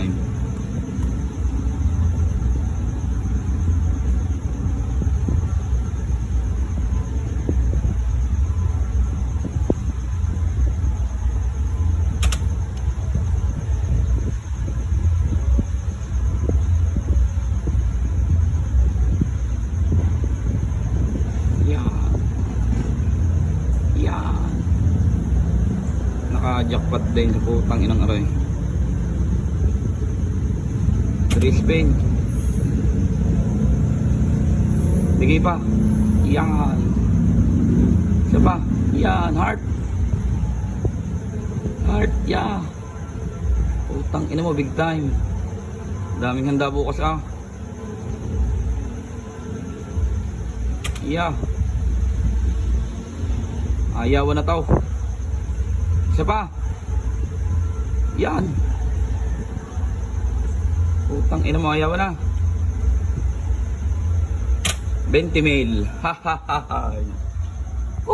time. Naka-jackpot din sa putang inang aray. 3 spin. Bigay pa. Yan. Isa pa. Yan. Heart. Heart. Yeah. Putang ina mo. Big time. Daming handa bukas ah. Yeah. Ayawan na tao. Isa pa. Yan. Putang ina mo, ayaw na. 20 mil. Ha ha ha ha.